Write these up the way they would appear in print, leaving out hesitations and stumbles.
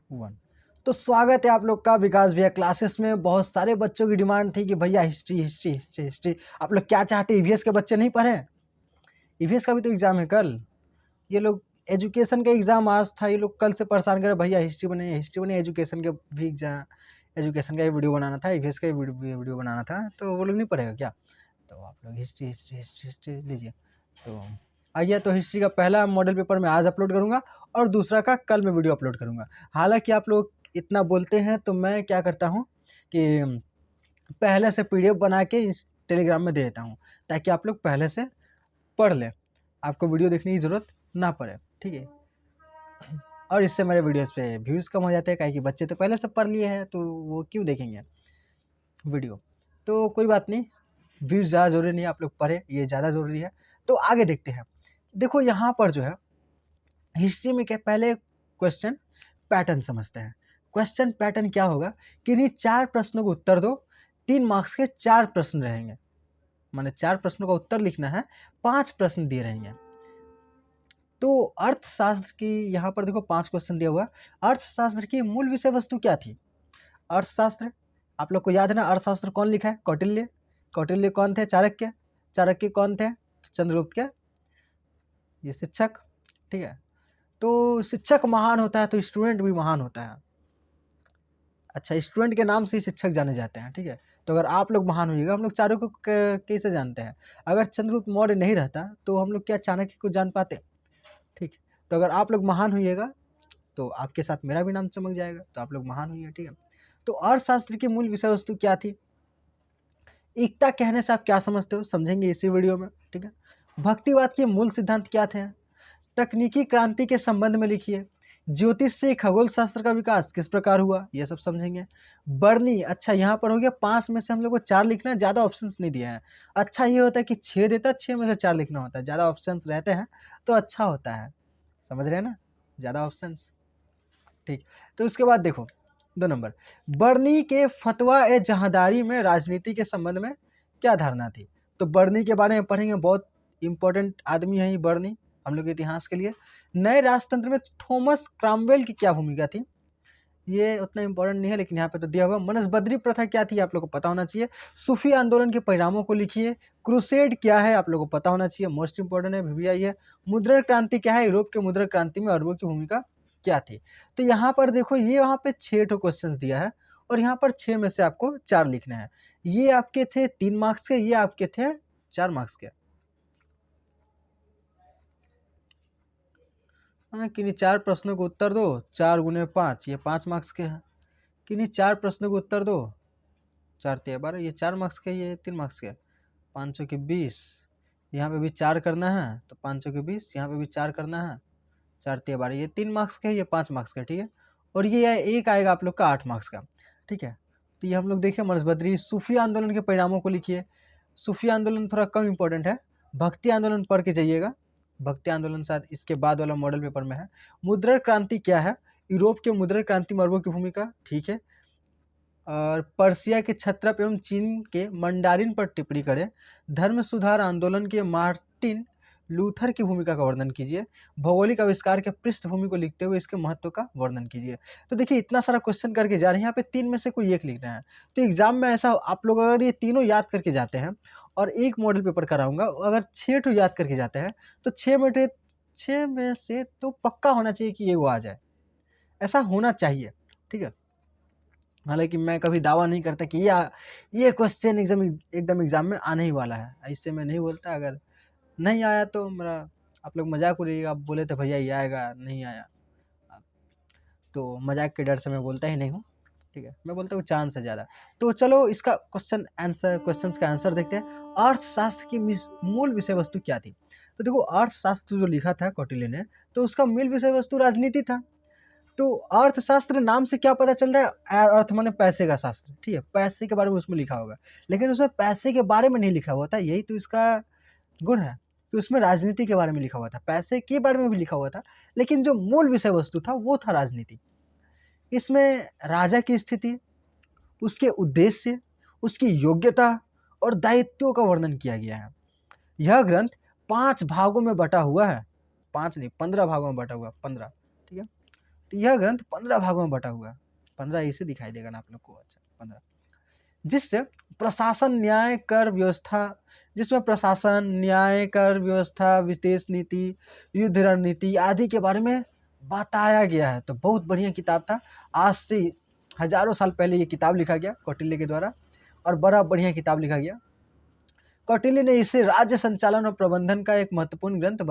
One. तो स्वागत है आप लोग का विकास भैया क्लासेस में। बहुत सारे बच्चों की डिमांड थी कि भैया हिस्ट्री हिस्ट्री हिस्ट्री हिस्ट्री। आप लोग क्या चाहते हैं, ईवीएस के बच्चे नहीं पढ़े? ईवीएस का भी तो एग्जाम है कल। ये लोग एजुकेशन का एग्जाम आज था, ये लोग कल से परेशान करे भैया हिस्ट्री बने। एजुकेशन के भी एग्जाम, एजुकेशन का ही वीडियो बनाना था, ईवीएस का ही वीडियो बनाना था, तो वो लोग नहीं पढ़ेगा क्या? तो आप लोग हिस्ट्री हिस्ट्री हिस्ट्री हिस्ट्री लीजिए। तो आइए, तो हिस्ट्री का पहला मॉडल पेपर मैं आज अपलोड करूंगा और दूसरा का कल मैं वीडियो अपलोड करूंगा। हालांकि आप लोग इतना बोलते हैं तो मैं क्या करता हूं कि पहले से पीडीएफ बना के इस टेलीग्राम में दे देता हूं, ताकि आप लोग पहले से पढ़ लें, आपको वीडियो देखने की ज़रूरत ना पड़े, ठीक है। और इससे मेरे वीडियोस पे व्यूज़ कम हो जाते हैं, कि बच्चे तो पहले से पढ़ लिए हैं तो वो क्यों देखेंगे वीडियो। तो कोई बात नहीं, व्यूज़ ज़्यादा ज़रूरी नहीं है, आप लोग पढ़े, ये ज़्यादा ज़रूरी है। तो आगे देखते हैं। देखो यहाँ पर जो है हिस्ट्री में क्या, पहले क्वेश्चन पैटर्न समझते हैं। क्वेश्चन पैटर्न क्या होगा कि नहीं, 4 प्रश्नों को उत्तर दो, 3 मार्क्स के 4 प्रश्न रहेंगे, माने 4 प्रश्नों का उत्तर लिखना है, 5 प्रश्न दिए रहेंगे। तो अर्थशास्त्र की यहाँ पर देखो 5 क्वेश्चन दिया हुआ। अर्थशास्त्र की मूल विषय वस्तु क्या थी? अर्थशास्त्र, आप लोग को याद है ना, अर्थशास्त्र कौन लिखा है? कौटिल्य। कौटिल्य कौन थे? चाणक्य। चाणक्य कौन थे? चंद्रगुप्त के ये शिक्षक, ठीक है। तो शिक्षक महान होता है तो स्टूडेंट भी महान होता है। अच्छा, स्टूडेंट के नाम से ही शिक्षक जाने जाते हैं, ठीक है। तो अगर आप लोग महान होइएगा, हम लोग चारों को कैसे जानते हैं? अगर चंद्रगुप्त मौर्य नहीं रहता तो हम लोग क्या चाणक्य को जान पाते? ठीक। तो अगर आप लोग महान होइएगा तो आपके साथ मेरा भी नाम चमक जाएगा, तो आप लोग महान होइए, ठीक है। तो अर्थशास्त्र की मूल विषय वस्तु क्या थी? एकता कहने से आप क्या समझते हो, समझेंगे इसी वीडियो में, ठीक है। भक्तिवाद के मूल सिद्धांत क्या थे? तकनीकी क्रांति के संबंध में लिखिए। ज्योतिष से खगोल शास्त्र का विकास किस प्रकार हुआ, ये सब समझेंगे। बर्नी, अच्छा यहाँ पर हो गया 5 में से हम लोग को 4 लिखना है, ज़्यादा ऑप्शंस नहीं दिए हैं। अच्छा ये होता है कि 6 देता है, 6 में से 4 लिखना होता है, ज़्यादा ऑप्शंस रहते हैं तो अच्छा होता है, समझ रहे हैं ना, ज़्यादा ऑप्शंस, ठीक। तो उसके बाद देखो 2 नंबर, बर्नी के फतवा ए जहादारी में राजनीति के संबंध में क्या धारणा थी? तो बर्नी के बारे में पढ़ेंगे, बहुत इंपॉर्टेंट आदमी है ये बर्नी हम लोग के इतिहास के लिए। नए राजतंत्र में थॉमस क्रॉमवेल की क्या भूमिका थी? ये उतना इंपॉर्टेंट नहीं है, लेकिन यहाँ पे तो दिया हुआ। मनसबदरी प्रथा क्या थी, आप लोग को पता होना चाहिए। सूफी आंदोलन के परिणामों को लिखिए। क्रूसेड क्या है, आप लोग को पता होना चाहिए, मोस्ट इंपॉर्टेंट है, VVI है। मुद्रण क्रांति क्या है, यूरोप के मुद्रण क्रांति में अरबों की भूमिका क्या थी? तो यहाँ पर देखो, ये यहाँ पे 6 ठो क्वेश्चन दिया है और यहाँ पर 6 में से आपको 4 लिखने हैं। ये आपके थे 3 मार्क्स के, ये आपके थे 4 मार्क्स के। हाँ, किन्हीं 4 प्रश्नों को उत्तर दो, 4 गुने 5, ये 5 मार्क्स के हैं। किन्हीं 4 प्रश्नों को उत्तर दो, 4 तिया 12, ये 4 मार्क्स के, ये 3 मार्क्स के। 500 के 20, यहाँ पे भी 4 करना है तो 500 के 20, यहाँ पे भी 4 करना है, 4 तिया 12, ये 3 मार्क्स के, ये 5 मार्क्स का, ठीक है। और ये एक आएगा आप लोग का 8 मार्क्स का, ठीक है। तो ये हम लोग देखें मनसबदरी। सूफी आंदोलन के परिणामों को लिखिए। सूफी आंदोलन थोड़ा कम इंपॉर्टेंट है, भक्ति आंदोलन पढ़ के जाइएगा, भक्ति आंदोलन शायद इसके बाद वाला मॉडल पेपर में है। मुद्रण क्रांति क्या है? यूरोप के मुद्रण क्रांति में अरबों की भूमिका, ठीक है। और पर्सिया के क्षत्रप एवं चीन के मंडारिन पर टिप्पणी करें। धर्म सुधार आंदोलन के मार्टिन लूथर की भूमिका का वर्णन कीजिए। भौगोलिक आविष्कार के पृष्ठभूमि को लिखते हुए इसके महत्व का वर्णन कीजिए। तो देखिए, इतना सारा क्वेश्चन करके जा रहे हैं, यहाँ पे 3 में से कोई एक लिखना है। तो एग्जाम में ऐसा आप लोग अगर ये तीनों याद करके जाते हैं और एक मॉडल पेपर कराऊंगा, अगर 6 ठो याद करके जाते हैं तो 6 में से तो पक्का होना चाहिए कि ये वो आ जाए, ऐसा होना चाहिए, ठीक है। हालांकि मैं कभी दावा नहीं करता कि ये क्वेश्चन एकदम एग्जाम में आने ही वाला है, इससे मैं नहीं बोलता। अगर नहीं आया तो मेरा, आप लोग मजाक उड़ाइएगा, आप बोले तो भैया ये आएगा, नहीं आया तो मजाक के डर से मैं बोलता ही नहीं हूँ, ठीक है। मैं बोलता हूँ चांस है ज़्यादा। तो चलो इसका क्वेश्चन का आंसर देखते हैं। अर्थशास्त्र की मूल विषय वस्तु क्या थी? तो देखो, अर्थशास्त्र जो लिखा था कौटिल्य ने, तो उसका मूल विषय वस्तु राजनीति था। तो अर्थशास्त्र नाम से क्या पता चल रहा है? अर्थ माने पैसे का शास्त्र, ठीक है, पैसे के बारे में उसमें लिखा होगा। लेकिन उसमें पैसे के बारे में नहीं लिखा हुआ था, यही तो इसका गुण है कि उसमें राजनीति के बारे में लिखा हुआ था, पैसे के बारे में भी लिखा हुआ था, लेकिन जो मूल विषय वस्तु था वो था राजनीति। इसमें राजा की स्थिति, उसके उद्देश्य, उसकी योग्यता और दायित्वों का वर्णन किया गया है। यह ग्रंथ 5 भागों में बटा हुआ है, 5 नहीं 15 भागों में बटा हुआ, 15, ठीक है। तो यह ग्रंथ 15 भागों में बटा हुआ है। 15 ऐसे दिखाई देगा ना आप लोग को। अच्छा 15, जिससे प्रशासन, न्याय, कर व्यवस्था, जिसमें प्रशासन, न्याय, कर व्यवस्था, विदेश नीति, युद्ध रणनीति आदि के बारे में बताया गया है। तो बहुत बढ़िया किताब था। आज से हजारों साल पहले ये किताब लिखा गया कौटिल्य के द्वारा, और बड़ा बढ़िया किताब लिखा गया। कौटिल्य ने इसे राज्य संचालन और प्रबंधन का एक महत्वपूर्ण ग्रंथ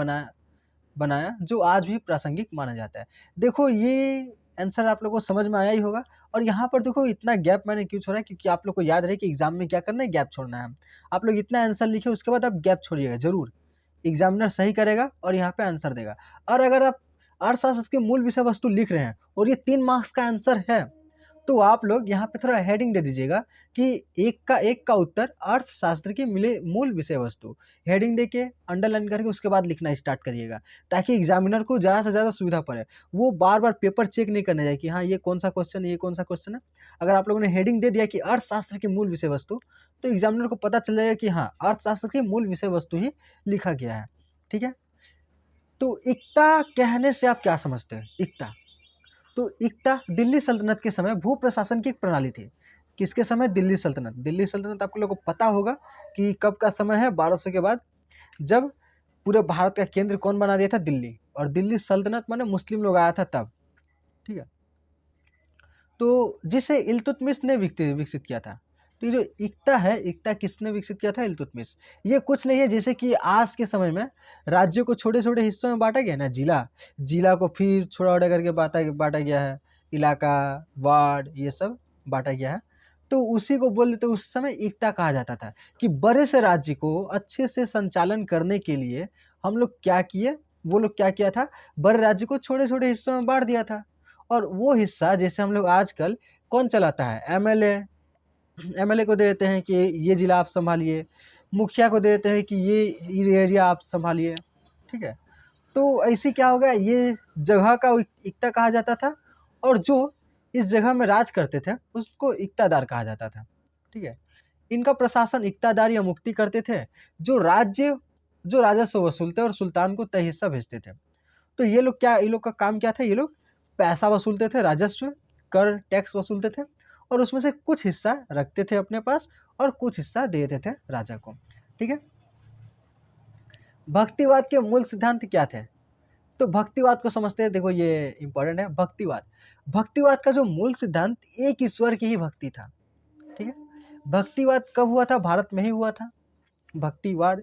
बनाया जो आज भी प्रासंगिक माना जाता है। देखो ये आंसर आप लोगों को समझ में आया ही होगा। और यहाँ पर देखो इतना गैप मैंने क्यों छोड़ा है, क्योंकि आप लोग को याद रहे कि एग्जाम में क्या करना है, गैप छोड़ना है। आप लोग इतना आंसर लिखे उसके बाद आप गैप छोड़िएगा जरूर, एग्जामिनर सही करेगा और यहाँ पे आंसर देगा। और अगर आप अर्थशास्त्र के मूल विषय वस्तु लिख रहे हैं और ये 3 मार्क्स का आंसर है, तो आप लोग यहाँ पे थोड़ा हेडिंग दे दीजिएगा कि एक का उत्तर अर्थशास्त्र की मिले मूल विषय वस्तु। हेडिंग देके अंडरलाइन करके उसके बाद लिखना स्टार्ट करिएगा, ताकि एग्जामिनर को ज़्यादा से ज़्यादा सुविधा पड़े। वो बार बार पेपर चेक नहीं करने जाए कि हाँ ये कौन सा क्वेश्चन है, ये कौन सा क्वेश्चन है। अगर आप लोगों ने हेडिंग दे दिया कि अर्थशास्त्र की मूल विषय वस्तु, तो एग्जामिनर को पता चल जाएगा कि हाँ अर्थशास्त्र की मूल विषय वस्तु ही लिखा गया है। ठीक है। तो इक्ता कहने से आप क्या समझते हैं? इक्ता, तो इक्ता दिल्ली सल्तनत के समय भू प्रशासन की एक प्रणाली थी। किसके समय? दिल्ली सल्तनत। दिल्ली सल्तनत आप लोगों को पता होगा कि कब का समय है, 1200 के बाद, जब पूरे भारत का केंद्र कौन बना दिया था? दिल्ली। और दिल्ली सल्तनत माने मुस्लिम लोग आया था तब। ठीक है। तो जिसे इल्तुतमिश ने विकसित किया था। तो ये जो इक्ता है, इक्ता किसने विकसित किया था? इल्तुतमिश। ये कुछ नहीं है जैसे कि आज के समय में राज्यों को छोटे छोटे हिस्सों में बांटा गया ना, जिला को फिर छोटा छोटा करके बांटा गया है, इलाका, वार्ड, ये सब बांटा गया है। तो उसी को बोल देते, उस समय इक्ता कहा जाता था कि बड़े से राज्य को अच्छे से संचालन करने के लिए हम लोग क्या किए, वो लोग क्या किया था, बड़े राज्य को छोटे छोटे हिस्सों में बांट दिया था। और वो हिस्सा जैसे हम लोग आजकल कौन चलाता है? एमएलए को दे देते हैं कि ये ज़िला आप संभालिए, मुखिया को दे देते हैं कि ये एरिया आप संभालिए। ठीक है। तो ऐसे क्या हो गया, ये जगह का इक्ता कहा जाता था, और जो इस जगह में राज करते थे उसको इक्तादार कहा जाता था। ठीक है। इनका प्रशासन इक्तादार या मुक्ति करते थे, जो राजस्व वसूलते और सुल्तान को तय हिस्सा भेजते थे। तो ये लोग का काम क्या था? ये लोग पैसा वसूलते थे, राजस्व, कर, टैक्स वसूलते थे, और उसमें से कुछ हिस्सा रखते थे अपने पास और कुछ हिस्सा दे देते थे राजा को। ठीक है। भक्तिवाद के मूल सिद्धांत क्या थे? तो भक्तिवाद को समझते हैं। देखो ये इंपॉर्टेंट है। भक्तिवाद का जो मूल सिद्धांत एक ईश्वर की ही भक्ति था। ठीक है। भक्तिवाद कब हुआ था? भारत में ही हुआ था भक्तिवाद।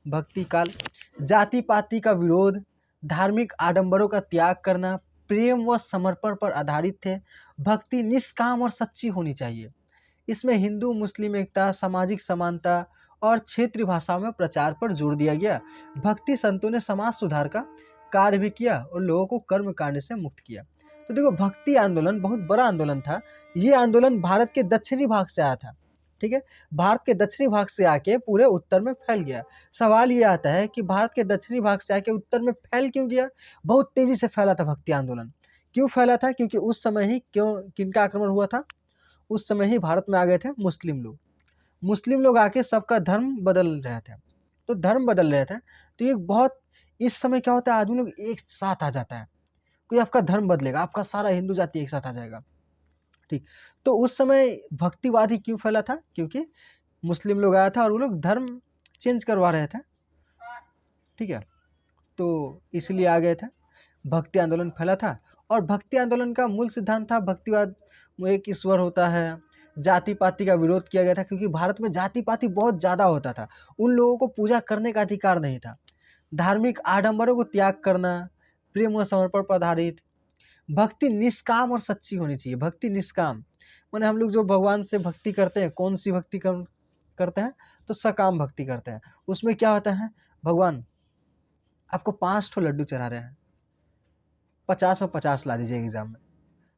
भक्ति काल, जाति पाति का विरोध, धार्मिक आडंबरों का त्याग करना, प्रेम व समर्पण पर आधारित थे। भक्ति निष्काम और सच्ची होनी चाहिए। इसमें हिंदू मुस्लिम एकता, सामाजिक समानता और क्षेत्रीय भाषाओं में प्रचार पर जोर दिया गया। भक्ति संतों ने समाज सुधार का कार्य भी किया और लोगों को कर्म कांड से मुक्त किया। तो देखो भक्ति आंदोलन बहुत बड़ा आंदोलन था। ये आंदोलन भारत के दक्षिणी भाग से आया था। ठीक है। भारत के दक्षिणी भाग से आके पूरे उत्तर में फैल गया। सवाल ये आता है कि भारत के दक्षिणी भाग से आके उत्तर में फैल क्यों गया? बहुत तेजी से फैला था भक्ति आंदोलन। क्यों फैला था? क्योंकि उस समय ही किनका आक्रमण हुआ था? उस समय ही भारत में आ गए थे मुस्लिम लोग आके सबका धर्म बदल रहे थे। तो धर्म बदल रहे थे, तो ये बहुत, इस समय क्या होता है, आदमी लोग एक साथ आ जाता है, कोई आपका धर्म बदलेगा, आपका सारा हिंदू जाति एक साथ आ जाएगा। ठीक। तो उस समय भक्तिवाद ही क्यों फैला था? क्योंकि मुस्लिम लोग आया था और वो लोग धर्म चेंज करवा रहे थे। ठीक है। तो इसलिए आ गए थे, भक्ति आंदोलन फैला था। और भक्ति आंदोलन का मूल सिद्धांत था भक्तिवाद में एक ईश्वर होता है। जाति पाति का विरोध किया गया था, क्योंकि भारत में जाति पाति बहुत ज़्यादा होता था। उन लोगों को पूजा करने का अधिकार नहीं था। धार्मिक आडंबरों को त्याग करना, प्रेम व समर्पण पर आधारित। भक्ति निष्काम और सच्ची होनी चाहिए। भक्ति निष्काम माने हम लोग जो भगवान से भक्ति करते हैं, कौन सी भक्ति करते हैं? तो सकाम भक्ति करते हैं। उसमें क्या होता है, भगवान आपको 5 ठो लड्डू चढ़ा रहे हैं, 50 में 50 ला दीजिए एग्जाम में।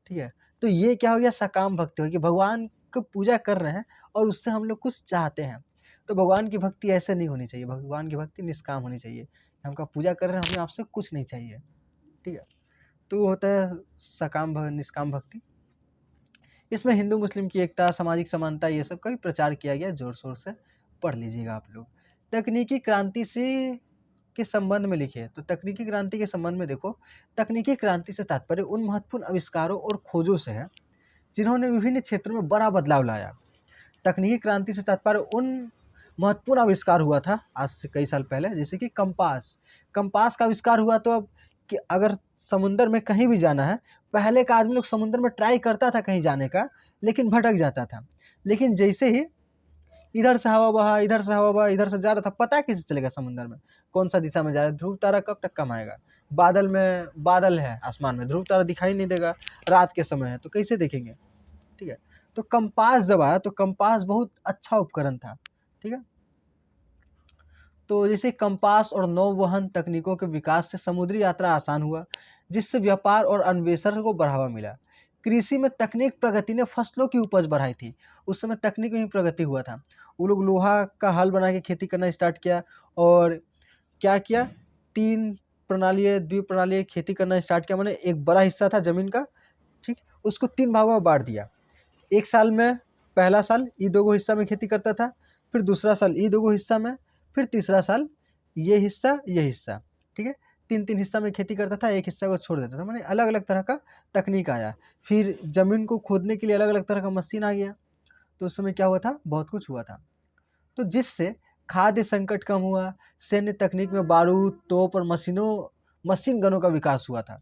ठीक है। तो ये क्या हो गया? सकाम भक्ति हो गई। भगवान को पूजा कर रहे हैं और उससे हम लोग कुछ चाहते हैं। तो भगवान की भक्ति ऐसे नहीं होनी चाहिए। भगवान की भक्ति निष्काम होनी चाहिए। हमका पूजा कर रहे हैं, हमें आपसे कुछ नहीं चाहिए। ठीक है। तो होता है निष्काम भक्ति। इसमें हिंदू मुस्लिम की एकता, सामाजिक समानता, ये सब का भी प्रचार किया गया। जोर शोर से पढ़ लीजिएगा आप लोग। तकनीकी क्रांति से के संबंध में लिखिए। तो तकनीकी क्रांति के संबंध में देखो, तकनीकी क्रांति से तात्पर्य उन महत्वपूर्ण आविष्कारों और खोजों से है जिन्होंने विभिन्न क्षेत्रों में बड़ा बदलाव लाया। तकनीकी क्रांति से तात्पर्य उन महत्वपूर्ण आविष्कार हुआ था आज से कई साल पहले, जैसे कि कंपास। कंपास का आविष्कार हुआ तो अब कि अगर समुंदर में कहीं भी जाना है, पहले का आदमी लोग समुंदर में ट्राई करता था कहीं जाने का, लेकिन भटक जाता था। लेकिन जैसे ही इधर से हवा बहा, इधर से हवा बहा, इधर से जा रहा था, पता कैसे चलेगा समुंदर में कौन सा दिशा में जा रहा है? ध्रुव तारा कब तक कम आएगा? बादल में बादल है आसमान में, ध्रुव तारा दिखाई नहीं देगा, रात के समय है तो कैसे देखेंगे? ठीक है, तो कंपास जब आया तो कंपास बहुत अच्छा उपकरण था। ठीक है, तो जैसे कंपास और नौवहन तकनीकों के विकास से समुद्री यात्रा आसान हुआ, जिससे व्यापार और अन्वेषण को बढ़ावा मिला। कृषि में तकनीक प्रगति ने फसलों की उपज बढ़ाई थी। उस समय तकनीक में ही प्रगति हुआ था। वो लोग लोहा का हल बना के खेती करना स्टार्ट किया और क्या किया, 3 प्रणालीय द्विप्रणालीय खेती करना स्टार्ट किया। मैंने एक बड़ा हिस्सा था ज़मीन का, ठीक, उसको 3 भागों में बाँट दिया। एक साल में पहला साल ई 2 हिस्सा में खेती करता था, फिर दूसरा साल ई 2 हिस्सा में, फिर तीसरा साल ये हिस्सा, ठीक है। 3-3 हिस्सा में खेती करता था, एक हिस्सा को छोड़ देता था। माने अलग-अलग तरह का तकनीक आया। फिर ज़मीन को खोदने के लिए अलग-अलग तरह का मशीन आ गया। तो उस समय क्या हुआ था, बहुत कुछ हुआ था। तो जिससे खाद्य संकट कम हुआ, सैन्य तकनीक में बारूद, तोप और मशीन गनों का विकास हुआ था।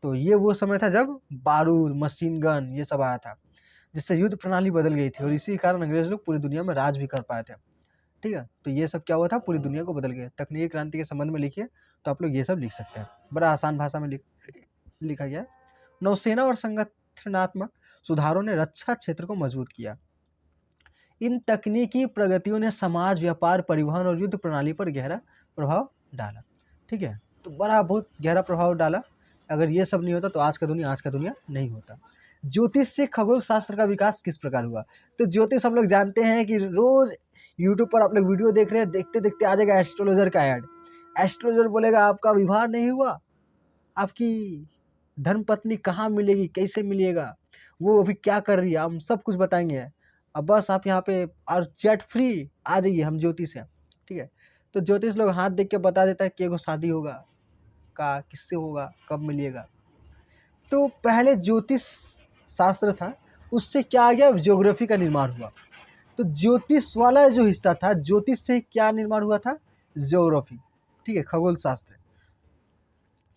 तो ये वो समय था जब बारूद, मशीन गन ये सब आया था, जिससे युद्ध प्रणाली बदल गई थी और इसी कारण अंग्रेज लोग पूरी दुनिया में राज भी कर पाए थे। ठीक है, तो ये सब क्या हुआ था, पूरी दुनिया को बदल गया। तकनीकी क्रांति के संबंध में लिखिए, तो आप लोग ये सब लिख सकते हैं, बड़ा आसान भाषा में लिखा गया है। नौसेना और संगठनात्मक सुधारों ने रक्षा क्षेत्र को मजबूत किया। इन तकनीकी प्रगतियों ने समाज, व्यापार, परिवहन और युद्ध प्रणाली पर गहरा प्रभाव डाला। ठीक है, तो बड़ा बहुत गहरा प्रभाव डाला। अगर ये सब नहीं होता तो आज का दुनिया नहीं होता। ज्योतिष से खगोल शास्त्र का विकास किस प्रकार हुआ? तो ज्योतिष हम लोग जानते हैं कि रोज यूट्यूब पर आप लोग वीडियो देख रहे हैं, देखते देखते आ जाएगा एस्ट्रोलॉजर का ऐड। एस्ट्रोलॉजर बोलेगा आपका विवाह नहीं हुआ, आपकी धर्म पत्नी कहाँ मिलेगी, कैसे मिलेगा, वो अभी क्या कर रही है, हम सब कुछ बताएंगे। अब बस आप यहाँ पे और चैट फ्री आ जाइए, हम ज्योतिष हैं। ठीक है, तो ज्योतिष लोग हाथ देख के बता देता है कि एगो शादी होगा, का किससे होगा, कब मिलिएगा। तो पहले ज्योतिष शास्त्र था, उससे क्या आ गया, ज्योग्राफी का निर्माण हुआ। तो ज्योतिष वाला जो हिस्सा था, ज्योतिष से क्या निर्माण हुआ था, ज्योग्राफी। ठीक है, खगोल शास्त्र।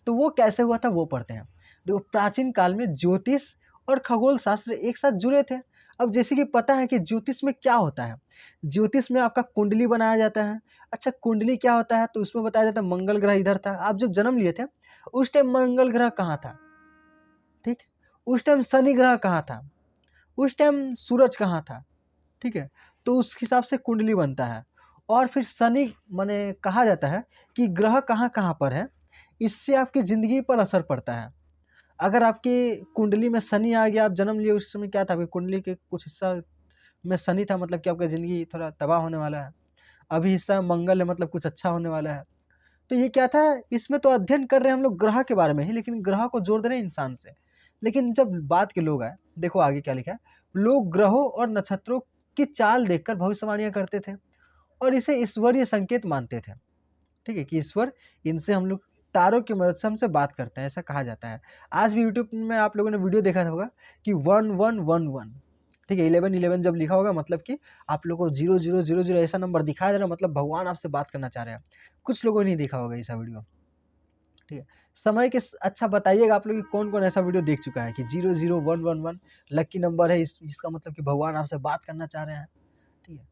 तो वो कैसे हुआ था वो पढ़ते हैं। देखो, प्राचीन काल में ज्योतिष और खगोल शास्त्र एक साथ जुड़े थे। अब जैसे कि पता है कि ज्योतिष में क्या होता है, ज्योतिष में आपका कुंडली बनाया जाता है। अच्छा, कुंडली क्या होता है, तो उसमें बताया जाता है मंगल ग्रह इधर था। आप जब जन्म लिए थे उस टाइम मंगल ग्रह कहाँ था, ठीक, उस टाइम शनि ग्रह कहाँ था, उस टाइम सूरज कहाँ था। ठीक है, तो उस हिसाब से कुंडली बनता है। और फिर शनि माने कहा जाता है कि ग्रह कहाँ कहाँ पर है, इससे आपकी ज़िंदगी पर असर पड़ता है। अगर आपकी कुंडली में शनि आ गया, आप जन्म लिए उस समय क्या था, आपकी कुंडली के कुछ हिस्सा में शनि था, मतलब कि आपकी ज़िंदगी थोड़ा तबाह होने वाला है। अभी हिस्सा मंगल है, मतलब कुछ अच्छा होने वाला है। तो ये क्या था, इसमें तो अध्ययन कर रहे हैं हम लोग ग्रह के बारे में ही, लेकिन ग्रह को जोड़ दे रहे हैं इंसान से। लेकिन जब बात के लोग आए, देखो आगे क्या लिखा है, लोग ग्रहों और नक्षत्रों की चाल देखकर भविष्यवाणियां करते थे और इसे ईश्वरीय संकेत मानते थे। ठीक है, कि ईश्वर, इनसे हम लोग तारों की मदद से हमसे बात करते हैं, ऐसा कहा जाता है। आज भी यूट्यूब में आप लोगों ने वीडियो देखा होगा कि 1111, ठीक है, 1111 जब लिखा होगा मतलब कि आप लोगों को 0000 ऐसा नंबर दिखाया जा रहा है, मतलब भगवान आपसे बात करना चाह रहे हैं। कुछ लोगों ने नहीं देखा होगा ऐसा वीडियो। ठीक है, समय के अच्छा बताइएगा आप लोग कि कौन कौन ऐसा वीडियो देख चुका है कि 00111 लकी नंबर है, इसका मतलब कि भगवान आपसे बात करना चाह रहे हैं। ठीक है,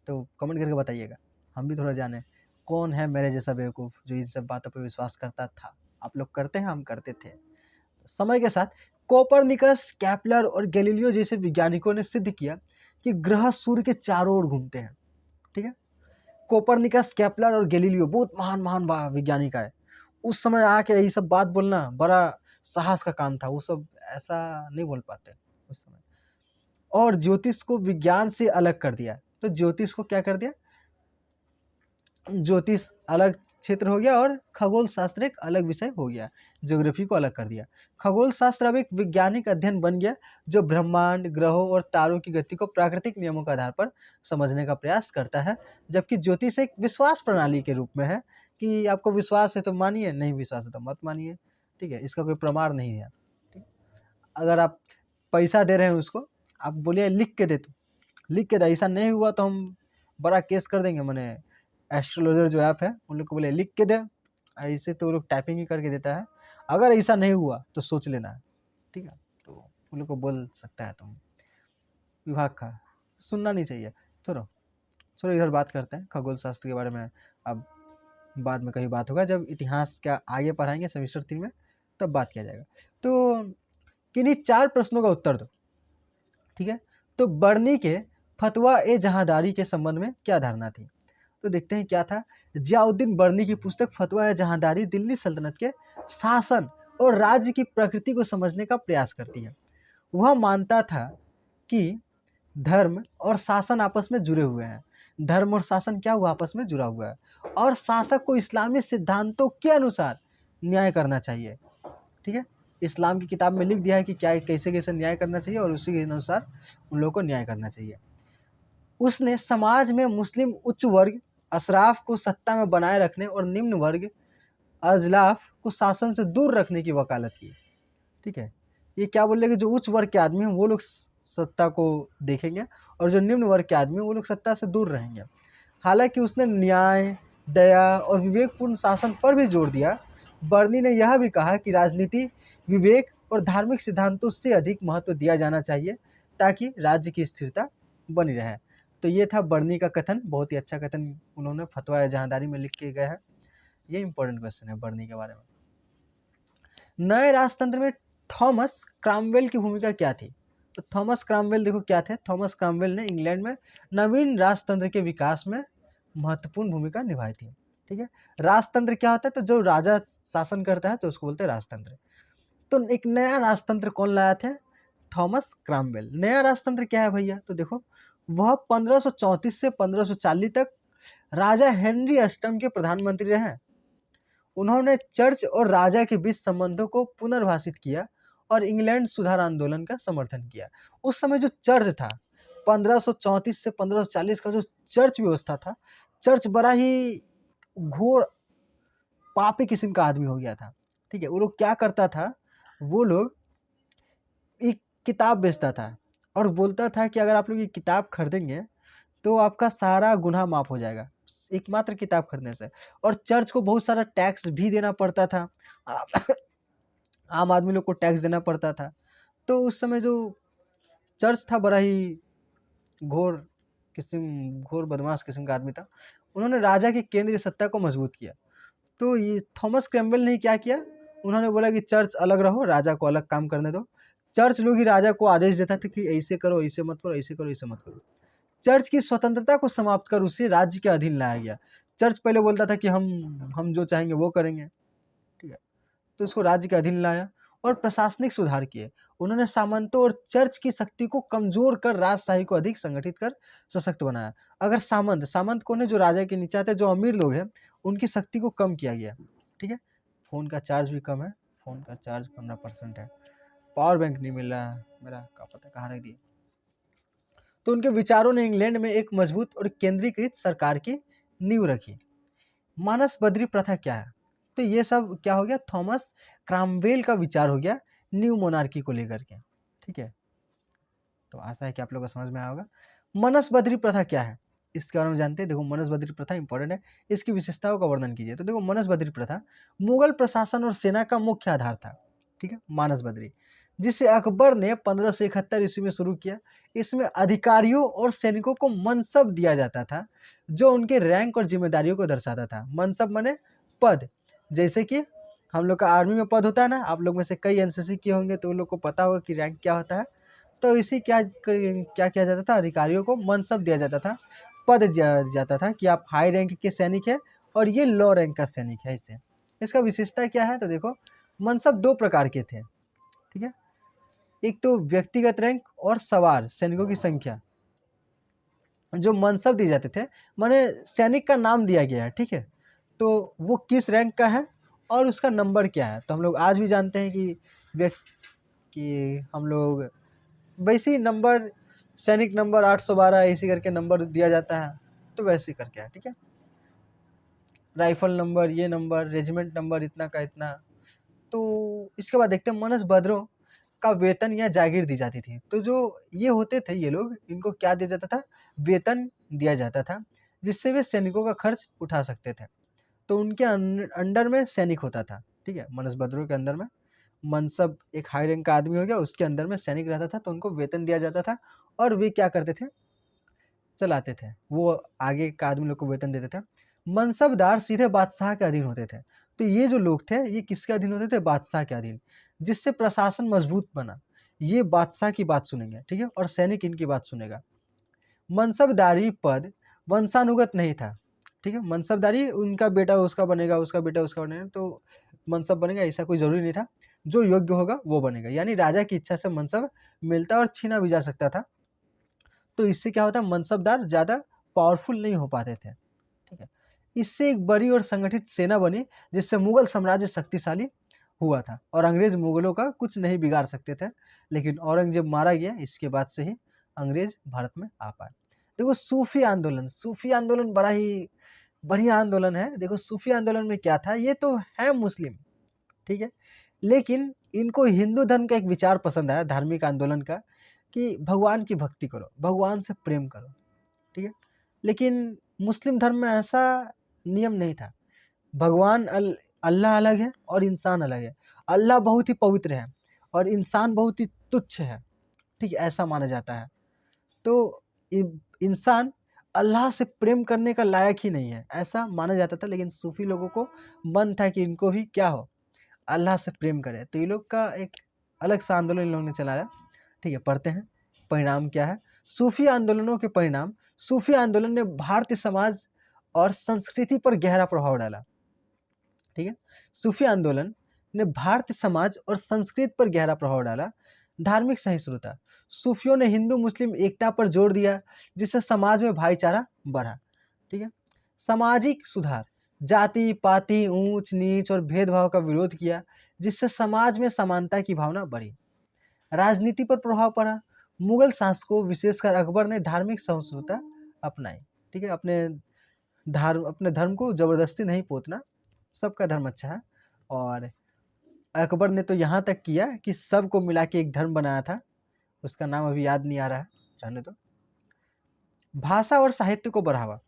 तो कमेंट करके बताइएगा, हम भी थोड़ा जाने कौन है मेरे जैसा बेवकूफ़ जो इन सब बातों पर विश्वास करता था। आप लोग करते हैं, हम करते थे। तो समय के साथ कोपरनिकस, केपलर और गैलीलियो जैसे वैज्ञानिकों ने सिद्ध किया कि ग्रह सूर्य के चारों ओर घूमते हैं। ठीक है, कोपरनिकस, केपलर और गैलीलियो बहुत महान महान वैज्ञानिक आए। उस समय आके यही सब बात बोलना बड़ा साहस का काम था, वो सब ऐसा नहीं बोल पाते उस समय। और ज्योतिष को विज्ञान से अलग कर दिया। तो ज्योतिष को क्या कर दिया, ज्योतिष अलग क्षेत्र हो गया और खगोल शास्त्र एक अलग विषय हो गया, ज्योग्राफी को अलग कर दिया। खगोल शास्त्र अब एक वैज्ञानिक अध्ययन बन गया जो ब्रह्मांड, ग्रहों और तारों की गति को प्राकृतिक नियमों के आधार पर समझने का प्रयास करता है, जबकि ज्योतिष एक विश्वास प्रणाली के रूप में है कि आपको विश्वास है तो मानिए, नहीं विश्वास है तो मत मानिए, ठीक है, इसका कोई प्रमाण नहीं है। ठीक? अगर आप पैसा दे रहे हैं उसको, आप बोलिए लिख के दे, तू लिख के दे, ऐसा नहीं हुआ तो हम बड़ा केस कर देंगे। मैंने एस्ट्रोलॉजर जो ऐप है उन लोग को बोले लिख के दे, ऐसे तो वो लोग टाइपिंग ही करके देता है। अगर ऐसा नहीं हुआ तो सोच लेना है, ठीक है, तो उन लोग को बोल सकता है तुम विभाग का, सुनना नहीं चाहिए। चलो चलो इधर बात करते हैं खगोल शास्त्र के बारे में। अब बाद में कहीं बात होगा, जब इतिहास का आगे पढ़ाएंगे सेमेस्टर 3 में, तब बात किया जाएगा। तो किन्हीं 4 प्रश्नों का उत्तर दो, ठीक है। तो बर्नी के फतवा ए जहांदारी के संबंध में क्या धारणा थी? तो देखते हैं क्या था। जियाउद्दीन बर्नी की पुस्तक फतवा ए जहांदारी दिल्ली सल्तनत के शासन और राज्य की प्रकृति को समझने का प्रयास करती है। वह मानता था कि धर्म और शासन आपस में जुड़े हुए हैं। धर्म और शासन क्या हुआ? आपस में जुड़ा हुआ है, और शासक को इस्लामी सिद्धांतों के अनुसार न्याय करना चाहिए, ठीक है। इस्लाम की किताब में लिख दिया है कि क्या कैसे कैसे न्याय करना चाहिए, और उसी के अनुसार उन लोगों को न्याय करना चाहिए। उसने समाज में मुस्लिम उच्च वर्ग अशराफ को सत्ता में बनाए रखने और निम्न वर्ग अजलाफ को शासन से दूर रखने की वकालत की, ठीक है। ये क्या बोल रहे कि जो उच्च वर्ग के आदमी हैं वो लोग सत्ता को देखेंगे, और जो निम्न वर्ग के आदमी हैं वो लोग सत्ता से दूर रहेंगे। हालांकि उसने न्याय, दया और विवेकपूर्ण शासन पर भी जोर दिया। बर्नी ने यह भी कहा कि राजनीति, विवेक और धार्मिक सिद्धांतों से अधिक महत्व दिया जाना चाहिए ताकि राज्य की स्थिरता बनी रहे। तो ये था बर्नी का कथन, बहुत ही अच्छा कथन उन्होंने फतवा जहांदारी में लिख के गए हैं। ये इंपॉर्टेंट क्वेश्चन है बर्नी के बारे में। नए राजतंत्र में थॉमस क्रामवेल की भूमिका क्या थी? तो थॉमस क्रामवेल देखो क्या थे। थॉमस क्रामवेल ने इंग्लैंड में नवीन राजतंत्र के विकास में महत्वपूर्ण भूमिका निभाई थी, ठीक है। राजतंत्र क्या होता है? तो जो राजा शासन करता है तो उसको बोलते हैं राजतंत्र। तो एक नया राजतंत्र कौन लाया थे? Thomas Cromwell. नया राजतंत्र क्या है भैया? तो देखो, वह 1534 से 1540 तक राजा हेनरी अष्टम के प्रधानमंत्री रहे। उन्होंने चर्च और राजा के बीच संबंधों को पुनर्भाषित किया और इंग्लैंड सुधार आंदोलन का समर्थन किया। उस समय जो चर्च था, 1534 से 1540 का जो चर्च व्यवस्था था, चर्च बड़ा ही घोर पापी किस्म का आदमी हो गया था, ठीक है। वो लोग क्या करता था, वो लोग एक किताब बेचता था और बोलता था कि अगर आप लोग ये किताब खरीदेंगे तो आपका सारा गुनाह माफ हो जाएगा, एकमात्र किताब खरीदने से। और चर्च को बहुत सारा टैक्स भी देना पड़ता था, आम आदमी लोग को टैक्स देना पड़ता था। तो उस समय जो चर्च था बड़ा ही घोर बदमाश किस्म का आदमी था। उन्होंने राजा की केंद्रीय सत्ता को मजबूत किया। तो ये थॉमस क्रैमवेल ने क्या किया, उन्होंने बोला कि चर्च अलग रहो, राजा को अलग काम करने दो। चर्च लोग ही राजा को आदेश देता था कि ऐसे करो, ऐसे मत करो, ऐसे करो, ऐसे मत करो। चर्च की स्वतंत्रता को समाप्त कर उसे राज्य के अधीन लाया गया। चर्च पहले बोलता था कि हम जो चाहेंगे वो करेंगे, ठीक है, तो उसको राज्य के अधीन लाया। और प्रशासनिक सुधार किए। उन्होंने सामंतों और चर्च की शक्ति को कमजोर कर राजशाही को अधिक संगठित कर सशक्त बनाया। अगर सामंत कौन है? जो राजा के नीचे आते हैं, जो अमीर लोग हैं, उनकी शक्ति को कम किया गया, ठीक है। फ़ोन का चार्ज भी कम है, फ़ोन का चार्ज 15% है। पावर बैंक नहीं मिल रहा है मेरा, क्या पता कहाँ रख दिया। तो उनके विचारों ने इंग्लैंड में एक मजबूत और केंद्रीकृत सरकार की नींव रखी। मानस बदरी प्रथा क्या है? तो ये सब क्या हो गया? थॉमस क्रामवेल का विचार हो गया न्यू मोनार्की को लेकर के, ठीक है। तो आशा है कि आप लोगों को समझ में आया होगा। मनस बदरी प्रथा क्या है, इसके बारे में जानते हैं। देखो, मनस बदरी प्रथा इंपॉर्टेंट है, इसकी विशेषताओं का वर्णन कीजिए। तो देखो, मनस बदरी प्रथा मुगल प्रशासन और सेना का मुख्य आधार था, ठीक है, मानस बदरी, जिसे अकबर ने 1571 ईस्वी में शुरू किया। इसमें अधिकारियों और सैनिकों को मनसब दिया जाता था, जो उनके रैंक और जिम्मेदारियों को दर्शाता था। मनसब माने पद, जैसे कि हम लोग का आर्मी में पद होता है ना, आप लोग में से कई एनसीसी किए होंगे तो उन लोग को पता होगा कि रैंक क्या होता है। तो इसी क्या क्या किया जाता था, अधिकारियों को मनसब दिया जाता था, पद दिया जाता था कि आप हाई रैंक के सैनिक हैं और ये लो रैंक का सैनिक है। इससे इसका विशेषता क्या है? तो देखो, मनसब 2 प्रकार के थे, ठीक है। एक तो व्यक्तिगत रैंक और सवार सैनिकों की संख्या। जो मनसब दिए जाते थे, माने सैनिक का नाम दिया गया है, ठीक है, तो वो किस रैंक का है और उसका नंबर क्या है। तो हम लोग आज भी जानते हैं कि हम लोग वैसे ही नंबर, सैनिक नंबर 812 ऐसे करके नंबर दिया जाता है, तो वैसे ही करके है, ठीक है। राइफल नंबर, ये नंबर, रेजिमेंट नंबर इतना का इतना। तो इसके बाद देखते हैं मनस भद्रों का वेतन या जागीर दी जाती थी। तो जो ये होते थे ये लोग, इनको क्या दिया जाता था? वेतन दिया जाता था, जिससे वे सैनिकों का खर्च उठा सकते थे। तो उनके अंडर में सैनिक होता था, ठीक है, मनस भद्रों के अंदर में मनसब, एक हाई रैंक का आदमी हो गया, उसके अंदर में सैनिक रहता था, तो उनको वेतन दिया जाता था और वे क्या करते थे? चलाते थे, वो आगे का आदमी लोग को वेतन देते थे। मनसबदार सीधे बादशाह के अधीन होते थे। तो ये जो लोग थे ये किसके अधीन होते थे? बादशाह के अधीन, जिससे प्रशासन मजबूत बना। ये बादशाह की बात सुनेंगे, ठीक है, और सैनिक इनकी बात सुनेगा। मनसबदारी पद वंशानुगत नहीं था, ठीक है, मनसबदारी उनका बेटा उसका बनेगा, उसका बेटा उसका बनेगा, तो मनसब बनेगा ऐसा कोई जरूरी नहीं था। जो योग्य होगा वो बनेगा, यानी राजा की इच्छा से मनसब मिलता और छीना भी जा सकता था। तो इससे क्या होता? मनसबदार ज़्यादा पावरफुल नहीं हो पाते थे, ठीक है। इससे एक बड़ी और संगठित सेना बनी, जिससे मुगल साम्राज्य शक्तिशाली हुआ था और अंग्रेज मुगलों का कुछ नहीं बिगाड़ सकते थे। लेकिन औरंगजेब मारा गया, इसके बाद से ही अंग्रेज भारत में आ पाए। देखो सूफी आंदोलन, सूफी आंदोलन बड़ा ही बढ़िया आंदोलन है। देखो सूफी आंदोलन में क्या था, ये तो है मुस्लिम, ठीक है, लेकिन इनको हिंदू धर्म का एक विचार पसंद आया, धार्मिक आंदोलन का, कि भगवान की भक्ति करो, भगवान से प्रेम करो, ठीक है। लेकिन मुस्लिम धर्म में ऐसा नियम नहीं था। भगवान अल्लाह अलग है और इंसान अलग है। अल्लाह बहुत ही पवित्र है और इंसान बहुत ही तुच्छ है, ठीक है, ऐसा माना जाता है। तो इंसान अल्लाह से प्रेम करने का लायक ही नहीं है, ऐसा माना जाता था। लेकिन सूफी लोगों को मन था कि इनको भी क्या हो, अल्लाह से प्रेम करे। तो ये लोग का एक अलग सा आंदोलन इन लोगों ने चलाया, ठीक है। पढ़ते हैं परिणाम क्या है। सूफी आंदोलनों के परिणाम। सूफी आंदोलन ने भारतीय समाज और संस्कृति पर गहरा प्रभाव डाला, ठीक है। सूफी आंदोलन ने भारतीय समाज और संस्कृति पर गहरा प्रभाव डाला। धार्मिक सहिष्णुता। सूफियों ने हिंदू मुस्लिम एकता पर जोर दिया, जिससे समाज में भाईचारा बढ़ा, ठीक है। सामाजिक सुधार। जाति पाति, ऊंच नीच और भेदभाव का विरोध किया, जिससे समाज में समानता की भावना बढ़ी। राजनीति पर प्रभाव पड़ा। मुगल शासकों विशेषकर अकबर ने धार्मिक सहिष्णुता अपनाई, ठीक है। अपने धर्म को जबरदस्ती नहीं पोतना, सबका धर्म अच्छा है। और अकबर ने तो यहाँ तक किया कि सबको मिला के एक धर्म बनाया था, उसका नाम अभी याद नहीं आ रहा है, रहने दो। भाषा और साहित्य को बढ़ावा।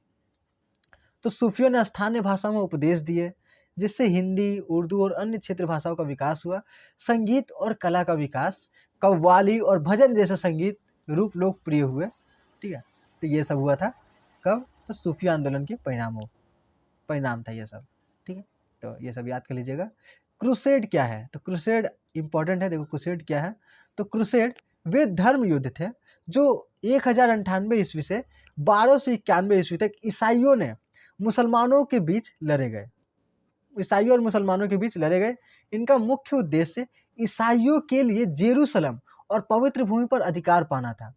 तो सूफियों ने स्थानीय भाषाओं में उपदेश दिए, जिससे हिंदी, उर्दू और अन्य क्षेत्रीय भाषाओं का विकास हुआ। संगीत और कला का विकास। कव्वाली और भजन जैसे संगीत रूप लोकप्रिय हुए, ठीक है। तो ये सब हुआ था कब? तो सूफी आंदोलन के परिणाम था ये सब, ठीक है। तो ये सब याद कर लीजिएगा। क्रूसेड क्या है? तो क्रूसेड इंपॉर्टेंट है। देखो क्रूसेड क्या है, तो क्रूसेड वे धर्म युद्ध थे जो 1098 ईस्वी से 1291 ईस्वी तक ईसाइयों ने मुसलमानों के बीच लड़े गए। ईसाइयों और मुसलमानों के बीच लड़े गए। इनका मुख्य उद्देश्य ईसाइयों के लिए जेरूसलम और पवित्र भूमि पर अधिकार पाना था।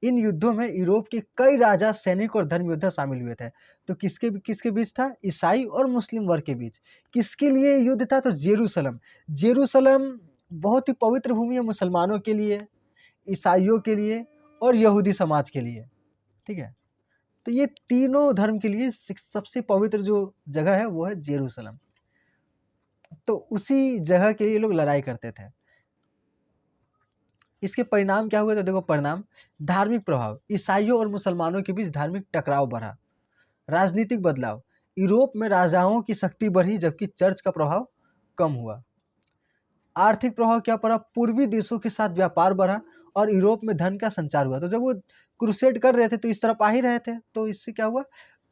इन युद्धों में यूरोप के कई राजा, सैनिक और धर्म योद्धा शामिल हुए थे। तो किसके बीच था? ईसाई और मुस्लिम वर्ग के बीच। किसके लिए युद्ध था? तो जेरूसलम। जेरूसलम बहुत ही पवित्र भूमि है मुसलमानों के लिए, ईसाइयों के लिए और यहूदी समाज के लिए, ठीक है। तो ये तीनों धर्म के लिए सबसे पवित्र जो जगह है वो है जेरूसलम। तो उसी जगह के लिए लोग लड़ाई करते थे। इसके परिणाम क्या हुए? तो देखो परिणाम। धार्मिक प्रभाव। ईसाइयों और मुसलमानों के बीच धार्मिक टकराव बढ़ा। राजनीतिक बदलाव। यूरोप में राजाओं की शक्ति बढ़ी, जबकि चर्च का प्रभाव कम हुआ। आर्थिक प्रभाव क्या पड़ा? पूर्वी देशों के साथ व्यापार बढ़ा और यूरोप में धन का संचार हुआ। तो जब वो क्रूसेड कर रहे थे तो इस तरफ आ ही रहे थे, तो इससे क्या हुआ?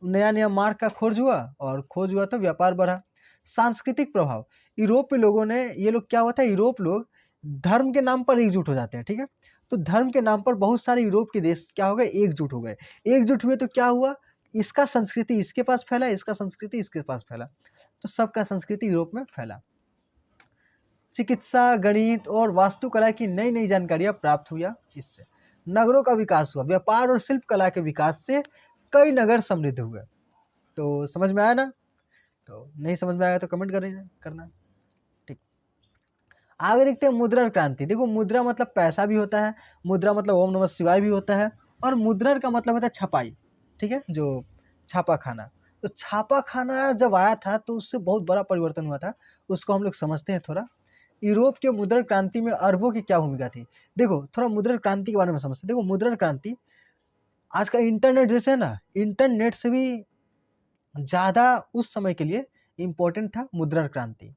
नया नया मार्ग का खोज हुआ, और खोज हुआ तो व्यापार बढ़ा। सांस्कृतिक प्रभाव। यूरोप के लोगों ने, ये लोग क्या होता है, यूरोप लोग धर्म के नाम पर एकजुट हो जाते हैं, ठीक है। तो धर्म के नाम पर बहुत सारे यूरोप के देश क्या हो गए? एकजुट हो गए। एकजुट हुए तो क्या हुआ? इसका संस्कृति इसके पास फैला, इसका संस्कृति इसके पास फैला, तो सबका संस्कृति यूरोप में फैला। चिकित्सा, गणित और वास्तुकला की नई नई जानकारियां प्राप्त हुआ। इससे नगरों का विकास हुआ। व्यापार और शिल्प कला के विकास से कई नगर समृद्ध हुए। तो समझ में आया ना? तो नहीं समझ में आया तो कमेंट करना, ठीक। आगे देखते हैं मुद्रण क्रांति। देखो मुद्रा मतलब पैसा भी होता है, मुद्रा मतलब ओम नमः शिवाय भी होता है, और मुद्रण का मतलब होता है छपाई, ठीक है, जो छापा खाना। तो छापा खाना जब आया था तो उससे बहुत बड़ा परिवर्तन हुआ था, उसको हम लोग समझते हैं थोड़ा। यूरोप के मुद्रण क्रांति में अरबों की क्या भूमिका थी? देखो थोड़ा मुद्रण क्रांति के बारे में समझते हैं। देखो मुद्रण क्रांति आज का इंटरनेट जैसे है ना, इंटरनेट से भी ज़्यादा उस समय के लिए इम्पोर्टेंट था मुद्रण क्रांति,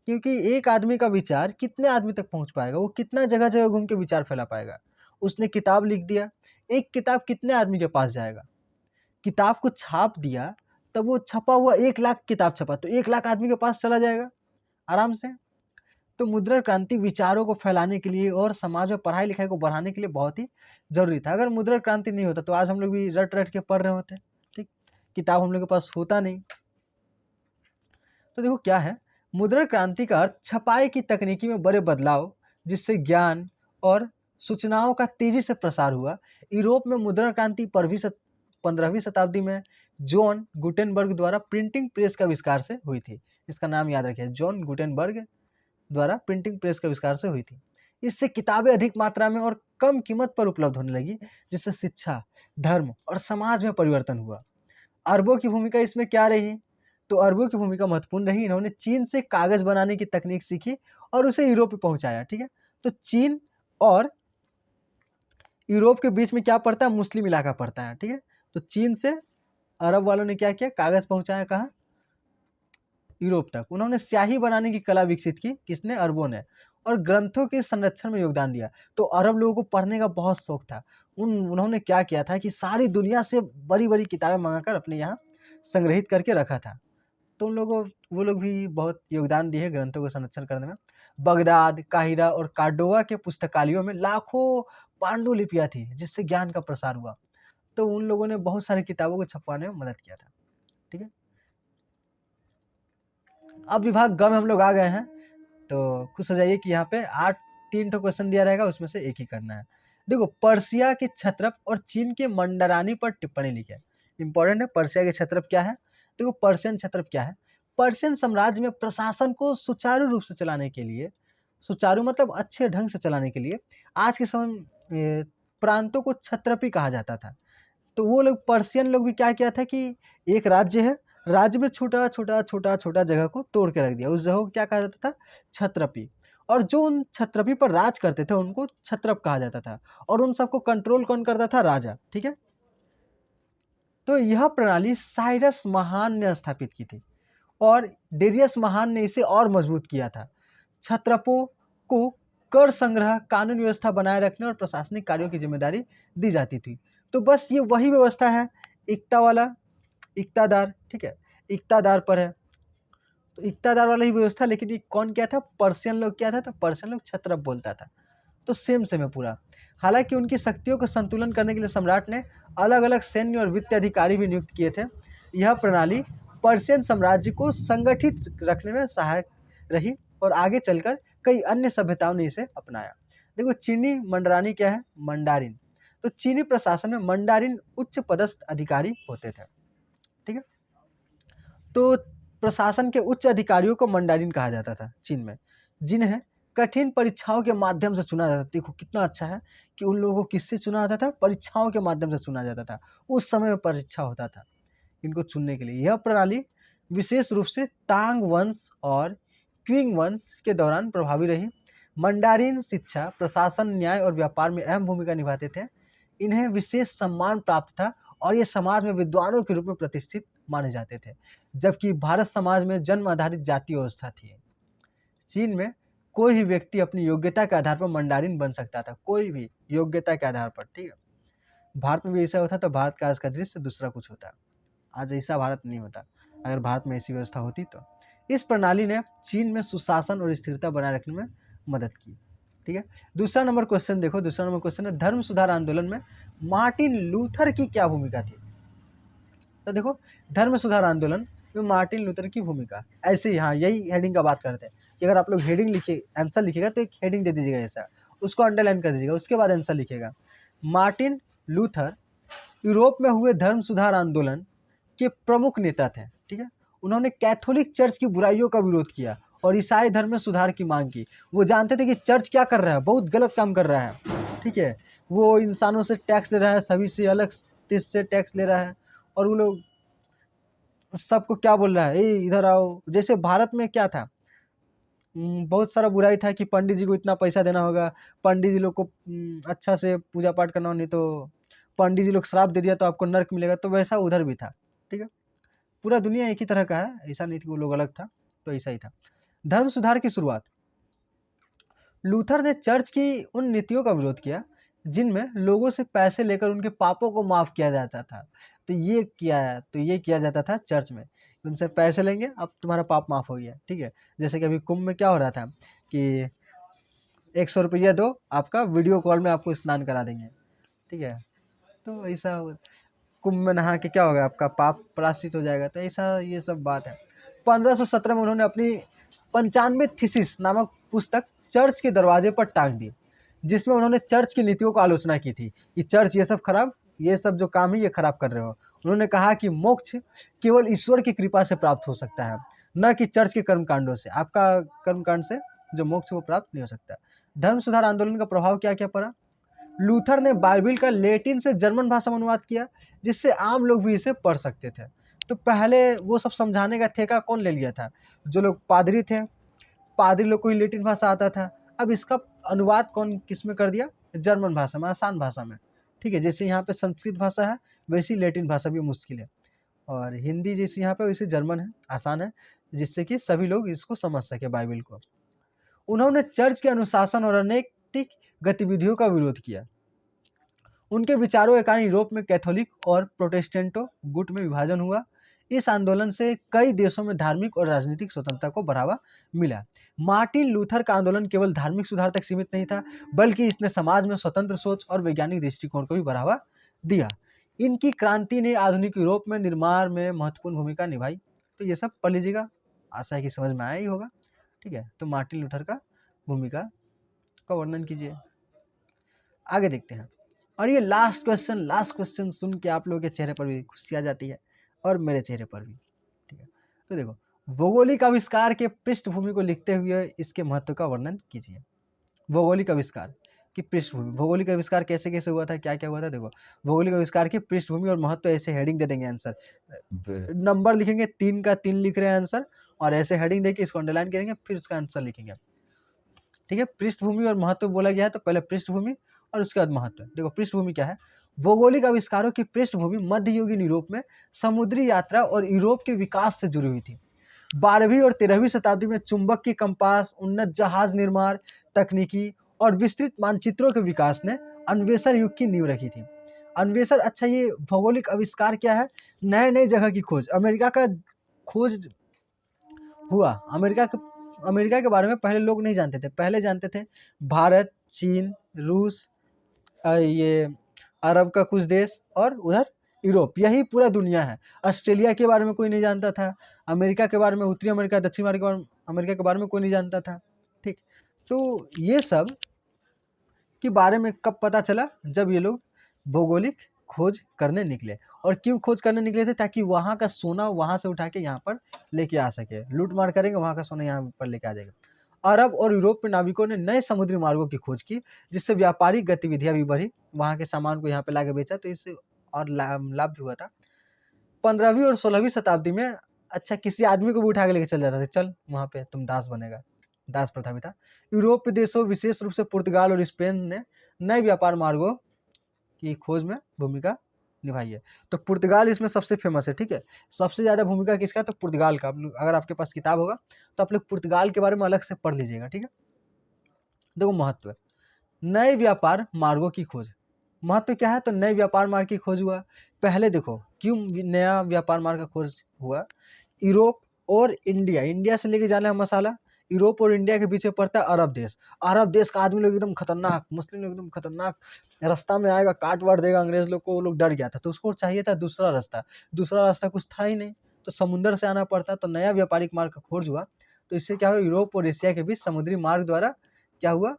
क्योंकि एक आदमी का विचार कितने आदमी तक पहुंच पाएगा, वो कितना जगह जगह घूम के विचार फैला पाएगा। उसने किताब लिख दिया, एक किताब कितने आदमी के पास जाएगा, किताब को छाप दिया, तब वो छपा हुआ 1 लाख किताब छपा तो 1 लाख आदमी के पास चला जाएगा आराम से। तो मुद्रण क्रांति विचारों को फैलाने के लिए और समाज में पढ़ाई लिखाई को बढ़ाने के लिए बहुत ही जरूरी था। अगर मुद्रण क्रांति नहीं होता तो आज हम लोग भी रट रट के पढ़ रहे होते, ठीक, किताब हम लोग के पास होता नहीं। तो देखो क्या है, मुद्रण क्रांति का अर्थ छपाई की तकनीकी में बड़े बदलाव, जिससे ज्ञान और सूचनाओं का तेजी से प्रसार हुआ। यूरोप में मुद्रण क्रांति 15वीं शताब्दी में जॉन गुटेनबर्ग द्वारा प्रिंटिंग प्रेस का आविष्कार से हुई थी। इसका नाम याद रखिए, जॉन गुटेनबर्ग द्वारा प्रिंटिंग प्रेस के आविष्कार से हुई थी। इससे किताबें अधिक मात्रा में और कम कीमत पर उपलब्ध होने लगी, जिससे शिक्षा, धर्म और समाज में परिवर्तन हुआ। अरबों की भूमिका इसमें क्या रही? तो अरबों की भूमिका महत्वपूर्ण रही। इन्होंने चीन से कागज बनाने की तकनीक सीखी और उसे यूरोप में पहुंचाया। ठीक है, तो चीन और यूरोप के बीच में क्या पड़ता है? मुस्लिम इलाका पड़ता है। ठीक है, तो चीन से अरब वालों ने क्या किया? कागज पहुंचाया कहाँ? यूरोप तक। उन्होंने स्याही बनाने की कला विकसित की, किसने? अरबों ने। और ग्रंथों के संरक्षण में योगदान दिया। तो अरब लोगों को पढ़ने का बहुत शौक था। उन्होंने क्या किया था कि सारी दुनिया से बड़ी बड़ी किताबें मंगाकर अपने यहाँ संग्रहित करके रखा था। तो वो लोग भी बहुत योगदान दिए ग्रंथों को संरक्षण करने में। बगदाद, काहिरा और कार्डोवा के पुस्तकालयों में लाखों पांडुलिपियां थी, जिससे ज्ञान का प्रसार हुआ। तो उन लोगों ने बहुत सारी किताबों को छपवाने में मदद किया था। ठीक है, अब विभाग ग में हम लोग आ गए हैं, तो खुश हो जाइए कि यहाँ पे 3 क्वेश्चन दिया रहेगा, उसमें से एक ही करना है। देखो, पर्सिया के क्षत्रप और चीन के मंडरानी पर टिप्पणी लिखे। इंपॉर्टेंट है, पर्सिया के क्षत्रप क्या है? देखो, पर्शियन क्षत्रप क्या है? पर्शियन साम्राज्य में प्रशासन को सुचारू रूप से चलाने के लिए, सुचारू मतलब अच्छे ढंग से चलाने के लिए, आज के समय प्रांतों को क्षत्रपी कहा जाता था। तो वो लोग, पर्शियन लोग भी क्या किया था कि एक राज्य है, राज्य में छोटा छोटा छोटा छोटा जगह को तोड़ के रख दिया, उस जगह को क्या कहा जाता था? क्षत्रपी। और जो उन क्षत्रपी पर राज करते थे उनको क्षत्रप कहा जाता था, और उन सबको कंट्रोल कौन करता था? राजा। ठीक है, तो यह प्रणाली साइरस महान ने स्थापित की थी और डेरियस महान ने इसे और मजबूत किया था। क्षत्रपों को कर संग्रह, कानून व्यवस्था बनाए रखने और प्रशासनिक कार्यों की जिम्मेदारी दी जाती थी। तो बस ये वही व्यवस्था है, इक्ता वाला, इक्तादार। ठीक है, इक्तादार पर है, तो इक्तादार वाला ही व्यवस्था। लेकिन ये कौन क्या था? पर्शियन लोग क्या था? तो पर्शियन लोग क्षत्रप बोलता था। तो सेम सेम है पूरा। हालांकि उनकी शक्तियों को संतुलन करने के लिए सम्राट ने अलग अलग सैन्य और वित्तीय अधिकारी भी नियुक्त किए थे। यह प्रणाली पर्शियन साम्राज्य को संगठित रखने में सहायक रही और आगे चलकर कई अन्य सभ्यताओं ने इसे अपनाया। देखो, चीनी मंडरानी क्या है? मंडारिन। तो चीनी प्रशासन में मंडारिन उच्च पदस्थ अधिकारी होते थे। ठीक है, तो प्रशासन के उच्च अधिकारियों को मंडारिन कहा जाता था चीन में, जिन्हें कठिन परीक्षाओं के माध्यम से चुना जाता था। देखो कितना अच्छा है कि उन लोगों को किससे चुना जाता था? परीक्षाओं के माध्यम से चुना जाता था। उस समय में परीक्षा होता था इनको चुनने के लिए। यह प्रणाली विशेष रूप से तांग वंश और क्विंग वंश के दौरान प्रभावी रही। मंडारिन शिक्षा, प्रशासन, न्याय और व्यापार में अहम भूमिका निभाते थे। इन्हें विशेष सम्मान प्राप्त था और ये समाज में विद्वानों के रूप में प्रतिष्ठित माने जाते थे। जबकि भारत समाज में जन्म आधारित जाति व्यवस्था थी। चीन में कोई भी व्यक्ति अपनी योग्यता के आधार पर मंडारिन बन सकता था, कोई भी योग्यता के आधार पर। ठीक है, भारत में भी ऐसा होता तो भारत का आज का दृश्य दूसरा कुछ होता। आज ऐसा भारत नहीं होता। अगर भारत में ऐसी व्यवस्था होती तो। इस प्रणाली ने चीन में सुशासन और स्थिरता बनाए रखने में मदद की। ठीक है, दूसरा नंबर क्वेश्चन देखो। दूसरा नंबर क्वेश्चन है, धर्म सुधार आंदोलन में मार्टिन लूथर की क्या भूमिका थी? तो देखो, धर्म सुधार आंदोलन में मार्टिन लूथर की भूमिका, ऐसे ही, हाँ यही हेडिंग का बात करते हैं कि अगर आप लोग हेडिंग लिखे, आंसर लिखेगा तो एक हेडिंग दे दीजिएगा ऐसा, उसको अंडरलाइन कर दीजिएगा, उसके बाद आंसर लिखेगा। मार्टिन लूथर यूरोप में हुए धर्म सुधार आंदोलन के प्रमुख नेता थे। ठीक है, उन्होंने कैथोलिक चर्च की बुराइयों का विरोध किया और ईसाई धर्म में सुधार की मांग की। वो जानते थे कि चर्च क्या कर रहा है, बहुत गलत काम कर रहा है। ठीक है, वो इंसानों से टैक्स ले रहा है, सभी से अलग से टैक्स ले रहा है, और वो लोग सबको क्या बोल रहा है, ए इधर आओ। जैसे भारत में क्या था, बहुत सारा बुराई था कि पंडित जी को इतना पैसा देना होगा, पंडित जी लोग को अच्छा से पूजा पाठ करना हो, नहीं तो पंडित जी लोग श्राप दे दिया तो आपको नर्क मिलेगा। तो वैसा उधर भी था, ठीक है। पूरा दुनिया एक ही तरह का है, ऐसा नहीं कि वो लोग अलग था, तो ऐसा ही था। धर्म सुधार की शुरुआत। लूथर ने चर्च की उन नीतियों का विरोध किया जिनमें लोगों से पैसे लेकर उनके पापों को माफ किया जाता था। तो ये किया जाता था चर्च में, उनसे पैसे लेंगे, अब तुम्हारा पाप माफ हो गया, ठीक है। जैसे कि अभी कुंभ में क्या हो रहा था कि 100 रुपया दो, आपका वीडियो कॉल में आपको स्नान करा देंगे, ठीक है। तो ऐसा कुंभ में नहा के क्या होगा, आपका पाप प्रायश्चित हो जाएगा। तो ऐसा ये सब बात है। 1517 में उन्होंने अपनी 95 थीसिस नामक पुस्तक चर्च के दरवाजे पर टांग दी, जिसमें उन्होंने चर्च की नीतियों को आलोचना की थी कि चर्च ये सब जो काम है ये खराब कर रहे हो। उन्होंने कहा कि मोक्ष केवल ईश्वर की कृपा से प्राप्त हो सकता है, न कि चर्च के कर्मकांडों से। आपका कर्मकांड से जो मोक्ष वो प्राप्त नहीं हो सकता। धर्म सुधार आंदोलन का प्रभाव क्या क्या पड़ा। लूथर ने बाइबिल का लैटिन से जर्मन भाषा में अनुवाद किया, जिससे आम लोग भी इसे पढ़ सकते थे। तो पहले वो सब समझाने का ठेका कौन ले लिया था, जो लोग पादरी थे, पादरी लोग को ही लैटिन भाषा आता था। अब इसका अनुवाद कौन किस में कर दिया, जर्मन भाषा में, आसान भाषा में, ठीक है। जैसे यहाँ पे संस्कृत भाषा है, वैसी लैटिन भाषा भी मुश्किल है, और हिंदी जैसी यहाँ पे वैसे जर्मन है, आसान है, जिससे कि सभी लोग इसको समझ सके बाइबिल को। उन्होंने चर्च के अनुशासन और अनैतिक गतिविधियों का विरोध किया। उनके विचारों के कारण यूरोप में कैथोलिक और प्रोटेस्टेंटों गुट में विभाजन हुआ। इस आंदोलन से कई देशों में धार्मिक और राजनीतिक स्वतंत्रता को बढ़ावा मिला। मार्टिन लूथर का आंदोलन केवल धार्मिक सुधार तक सीमित नहीं था, बल्कि इसने समाज में स्वतंत्र सोच और वैज्ञानिक दृष्टिकोण को भी बढ़ावा दिया। इनकी क्रांति ने आधुनिक यूरोप में निर्माण में महत्वपूर्ण भूमिका निभाई। तो ये सब पढ़ लीजिएगा, आशा है कि समझ में आया ही होगा, ठीक है। तो मार्टिन लूथर का भूमिका का वर्णन कीजिए। आगे देखते हैं। और ये लास्ट क्वेश्चन सुन के आप लोगों के चेहरे पर भी खुशी आ जाती है, और मेरे चेहरे पर भी, ठीक है। तो देखो, भौगोलिक आविष्कार के पृष्ठभूमि को लिखते हुए इसके महत्व का वर्णन कीजिए। भौगोलिक आविष्कार की पृष्ठभूमि, भौगोलिक आविष्कार कैसे कैसे हुआ था, क्या क्या हुआ था। देखो, भौगोलिक आविष्कार की पृष्ठभूमि और महत्व, ऐसे हेडिंग दे देंगे, आंसर नंबर लिखेंगे, 3 का 3 लिख रहे हैं आंसर, और ऐसे हेडिंग देके इसको अंडरलाइन करेंगे, फिर उसका आंसर लिखेंगे, ठीक है। पृष्ठभूमि और महत्व बोला गया है, तो पहले पृष्ठभूमि और उसके बाद महत्व। देखो, पृष्ठभूमि क्या है। भौगोलिक आविष्कारों की पृष्ठभूमि मध्ययुगीन यूरोप में समुद्री यात्रा और यूरोप के विकास से जुड़ी हुई थी। 12वीं और 13वीं शताब्दी में चुंबक की कंपास, उन्नत जहाज निर्माण तकनीकी और विस्तृत मानचित्रों के विकास ने अन्वेषण युग की नींव रखी थी। अन्वेषण, अच्छा, ये भौगोलिक आविष्कार क्या है, नए नए जगह की खोज। अमेरिका का खोज हुआ। अमेरिका के बारे में पहले लोग नहीं जानते थे, पहले जानते थे भारत, चीन, रूस, ये अरब का कुछ देश, और उधर यूरोप, यही पूरा दुनिया है। ऑस्ट्रेलिया के बारे में कोई नहीं जानता था, अमेरिका के बारे में, उत्तरी अमेरिका, दक्षिण अमेरिका के बारे में कोई नहीं जानता था, ठीक। तो ये सब के बारे में कब पता चला, जब ये लोग भौगोलिक खोज करने निकले। और क्यों खोज करने निकले थे, ताकि वहाँ का सोना वहाँ से उठा के यहाँ पर लेके आ सके, लूट मार करेंगे, वहाँ का सोना यहाँ पर लेके आ जाएगा। अरब और यूरोप में नाविकों ने नए समुद्री मार्गों की खोज की, जिससे व्यापारिक गतिविधियां भी बढ़ी, वहाँ के सामान को यहाँ पे लाके बेचा, तो इससे और लाभ भी हुआ था। 15वीं और 16वीं शताब्दी में, अच्छा, किसी आदमी को भी उठा के लेके चल जाता था, चल वहाँ पे तुम दास बनेगा, दास प्रथा भी था। यूरोपीय देशों, विशेष रूप से पुर्तगाल और स्पेन ने नए व्यापार मार्गों की खोज में भूमिका निभाई है। तो पुर्तगाल इसमें सबसे फेमस है, ठीक है। सबसे ज़्यादा भूमिका किसका, तो पुर्तगाल का। अगर आपके पास किताब होगा तो आप लोग पुर्तगाल के बारे में अलग से पढ़ लीजिएगा, ठीक है। देखो, महत्व, नए व्यापार मार्गों की खोज। महत्व क्या है, तो नए व्यापार मार्ग की खोज हुआ। पहले देखो, क्यों नया व्यापार मार्ग का खोज हुआ। यूरोप और इंडिया से लेके जाना है मसाला, यूरोप और इंडिया के बीच में पड़ता है अरब देश। अरब देश का आदमी लोग एकदम खतरनाक, मुस्लिम लोग एकदम खतरनाक, रास्ता में आएगा काट वाट देगा अंग्रेज लोग को, वो लोग डर गया था। तो उसको चाहिए था दूसरा रास्ता कुछ था ही नहीं, तो समुद्र से आना पड़ता। तो नया व्यापारिक मार्ग का खोज हुआ, तो इससे क्या हुआ, यूरोप और एशिया के बीच समुद्री मार्ग द्वारा क्या हुआ,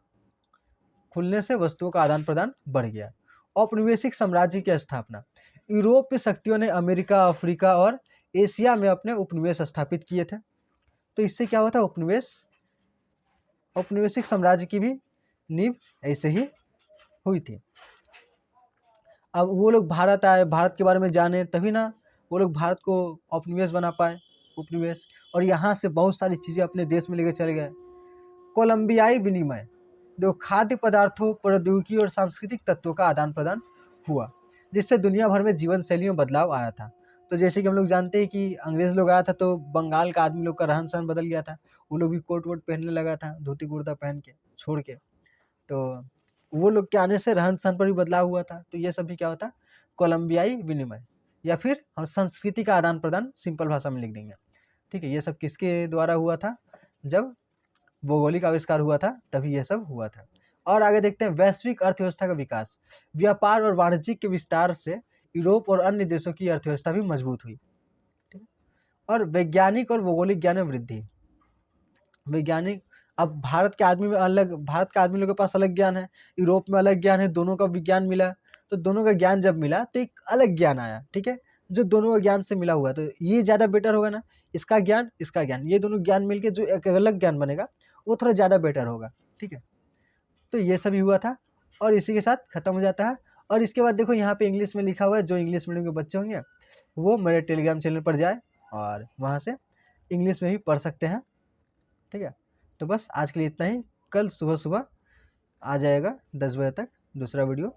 खुलने से वस्तुओं का आदान प्रदान बढ़ गया। औपनिवेशिक साम्राज्य की स्थापना। यूरोपीय शक्तियों ने अमेरिका, अफ्रीका और एशिया में अपने उपनिवेश स्थापित किए थे। तो इससे क्या होता है, औपनिवेशिक साम्राज्य की भी नींव ऐसे ही हुई थी। अब वो लोग भारत आए, भारत के बारे में जाने, तभी ना वो लोग भारत को उपनिवेश बना पाए, उपनिवेश, और यहाँ से बहुत सारी चीज़ें अपने देश में लेकर चले गए। कोलंबियाई विनिमय, जो खाद्य पदार्थों, प्रौद्योगिकी और सांस्कृतिक तत्वों का आदान प्रदान हुआ, जिससे दुनिया भर में जीवन शैलियों में बदलाव आया था। तो जैसे कि हम लोग जानते हैं कि अंग्रेज लोग आया था तो बंगाल का आदमी लोग का रहन सहन बदल गया था, वो लोग भी कोट वोट पहनने लगा था, धोती कुर्ता पहन के छोड़ के, तो वो लोग के आने से रहन सहन पर भी बदलाव हुआ था। तो ये सब भी क्या होता, कोलंबियाई विनिमय, या फिर हम संस्कृति का आदान प्रदान सिंपल भाषा में लिख देंगे। ठीक है, ये सब किसके द्वारा हुआ था, जब भौगोलिक आविष्कार हुआ था तभी ये सब हुआ था। और आगे देखते हैं वैश्विक अर्थव्यवस्था का विकास। व्यापार और वाणिज्य के विस्तार से यूरोप और अन्य देशों की अर्थव्यवस्था भी मजबूत हुई। ठीक है? और वैज्ञानिक और भौगोलिक ज्ञान में वृद्धि। वैज्ञानिक, अब भारत के आदमी में अलग, भारत के आदमी लोगों के पास अलग ज्ञान है, यूरोप में अलग ज्ञान है, दोनों का विज्ञान मिला, तो दोनों का ज्ञान जब मिला तो एक अलग ज्ञान आया। ठीक है, जो दोनों का ज्ञान से मिला हुआ, तो ये ज़्यादा बेटर होगा ना, इसका ज्ञान इसका ज्ञान, ये दोनों ज्ञान मिलके जो एक अलग ज्ञान बनेगा वो थोड़ा ज़्यादा बेटर होगा। ठीक है, तो ये सभी हुआ था और इसी के साथ खत्म हो जाता है। और इसके बाद देखो यहाँ पे इंग्लिश में लिखा हुआ है, जो इंग्लिश मीडियम के बच्चे होंगे वो मेरे टेलीग्राम चैनल पर जाए और वहाँ से इंग्लिश में भी पढ़ सकते हैं। ठीक है, तो बस आज के लिए इतना ही। कल सुबह सुबह आ जाएगा 10 बजे तक दूसरा वीडियो।